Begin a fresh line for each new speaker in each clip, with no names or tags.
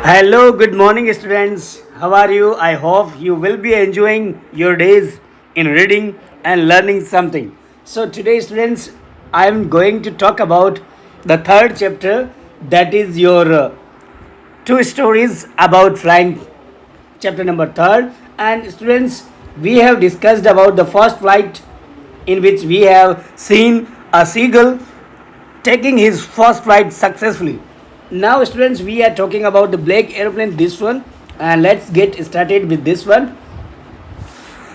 Hello, good morning, students. How are you? I hope you will be enjoying your days in reading and learning something. So, today, students, I am going to talk about the third chapter, that is your two stories about flying, chapter number third. And, students, we have discussed about the first flight in which we have seen a seagull taking his first flight successfully. Now, students, we are talking about the black airplane, this one, and let's get started with this one.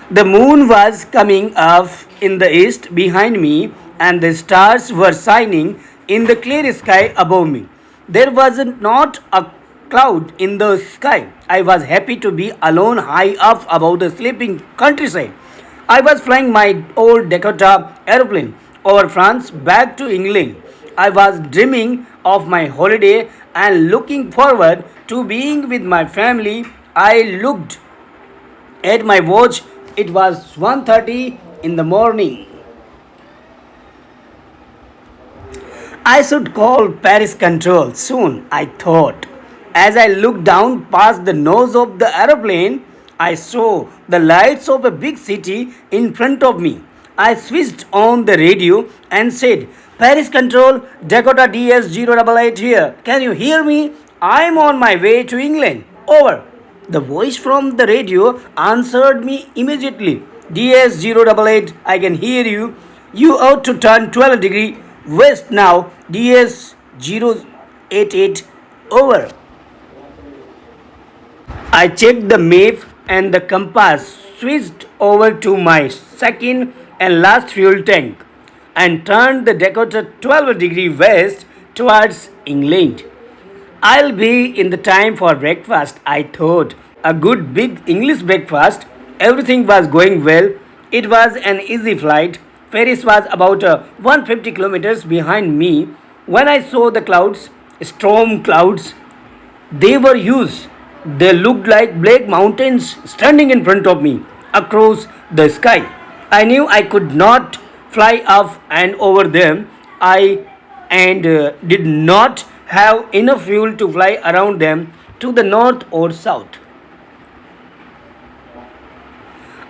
The moon was coming up in the east behind me, and the stars were shining in the clear sky above me. There was not a cloud in the sky. I was happy to be alone high up above the sleeping countryside. I was flying my old Dakota aeroplane over France back to England. I was dreaming of my holiday and looking forward to being with my family. I looked at my watch. It was 1:30 in the morning. I should call Paris Control soon, I thought. As I looked down past the nose of the aeroplane, I saw the lights of a big city in front of me. I switched on the radio and said, Paris Control, Dakota DS 088 here. Can you hear me? I'm on my way to England. Over. The voice from the radio answered me immediately. DS 088, I can hear you. You ought to turn 12 degree west now. DS 088, over. I checked the map and the compass, switched over to my second and last fuel tank, and turned the Dakota 12 degree west towards England. I'll be in the time for breakfast, I thought. A good big English breakfast. Everything was going well. It was an easy flight. Paris was about 150 kilometers behind me when I saw the clouds, storm clouds. They were huge. They looked like black mountains standing in front of me across the sky. I knew I could not fly up and over them. I did not have enough fuel to fly around them to the north or south.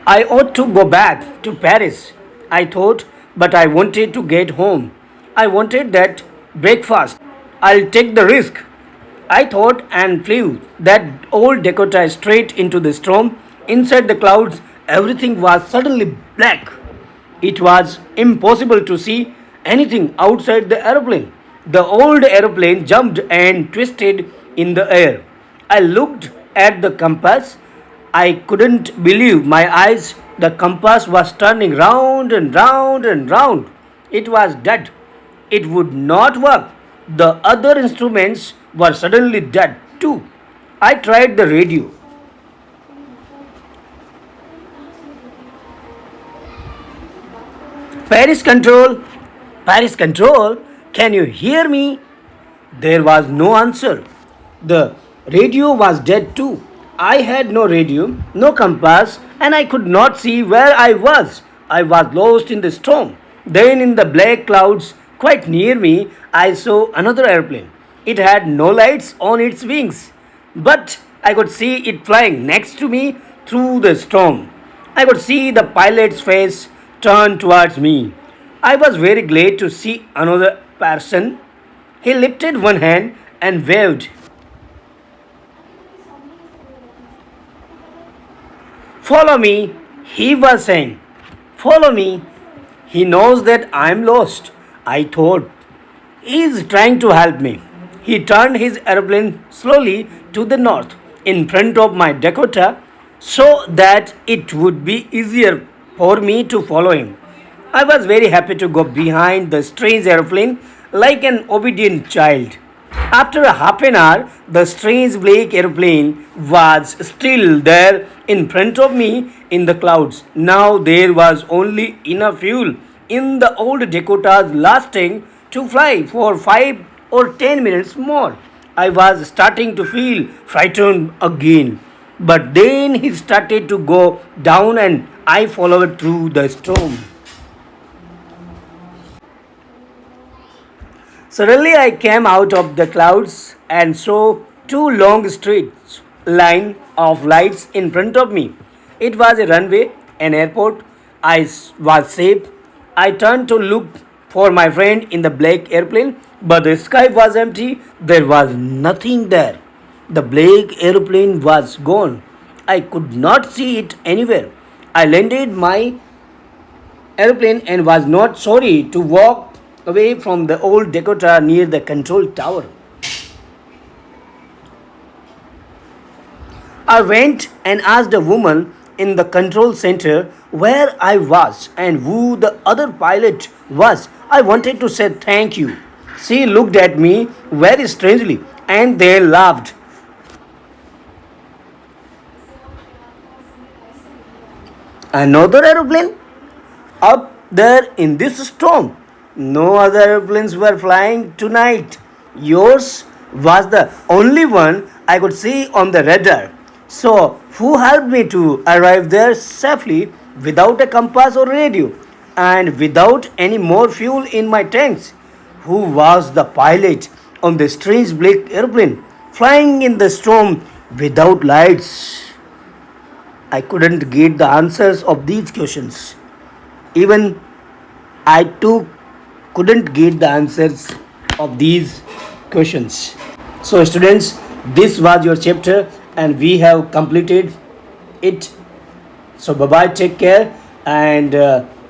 I ought to go back to Paris, I thought, but I wanted to get home. I wanted that breakfast. I'll take the risk, I thought, and flew that old Dakota straight into the storm. Inside the clouds, everything was suddenly black. It was impossible to see anything outside the aeroplane. The old aeroplane jumped and twisted in the air. I looked at the compass. I couldn't believe my eyes. The compass was turning round and round and round. It was dead. It would not work. The other instruments were suddenly dead too. I tried the radio. Paris Control, Paris Control, can you hear me? There was no answer. The radio was dead too. I had no radio, no compass, and I could not see where I was. I was lost in the storm. Then, in the black clouds quite near me, I saw another airplane. It had no lights on its wings, but I could see it flying next to me through the storm. I could see the pilot's face turn towards me. I was very glad to see another person. He lifted one hand and waved. Follow me, he was saying. Follow me. He knows that I am lost. I thought. He is trying to help me. He turned his aeroplane slowly to the north in front of my Dakota so that it would be easier for me to follow him. I was very happy to go behind the strange aeroplane like an obedient child. After a half an hour, the strange black airplane was still there in front of me in the clouds. Now there was only enough fuel in the old Dakota's last tank to fly for 5 or 10 minutes more. I was starting to feel frightened again. But then he started to go down and I followed through the storm. Suddenly I came out of the clouds and saw two long streets line of lights in front of me. It was a runway, an airport. Was safe. I turned to look for my friend in the black airplane, but the sky was empty. There was nothing there. The black airplane was gone. I could not see it anywhere. I landed my airplane and was not sorry to walk away from the old Dakota near the control tower. I went and asked a woman in the control center where I was and who the other pilot was. I wanted to say thank you. She looked at me very strangely and they laughed. Another aeroplane? Up there in this storm. No other airplanes were flying tonight. Yours was the only one I could see on the radar. So, who helped me to arrive there safely without a compass or radio and without any more fuel in my tanks? Who was the pilot on the strange black airplane flying in the storm without lights? I couldn't get the answers of these questions. Even I too couldn't get the answers of these questions. So, students, this was your chapter and we have completed it. So, bye bye, take care, and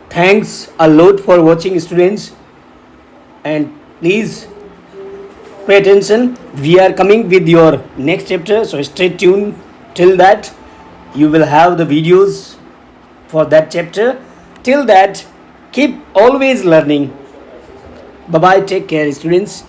thanks a lot for watching, students. And please pay attention. We are coming with your next chapter, so stay tuned. Till that, you will have the videos for that chapter. Till that, keep always learning. Bye bye, take care, students.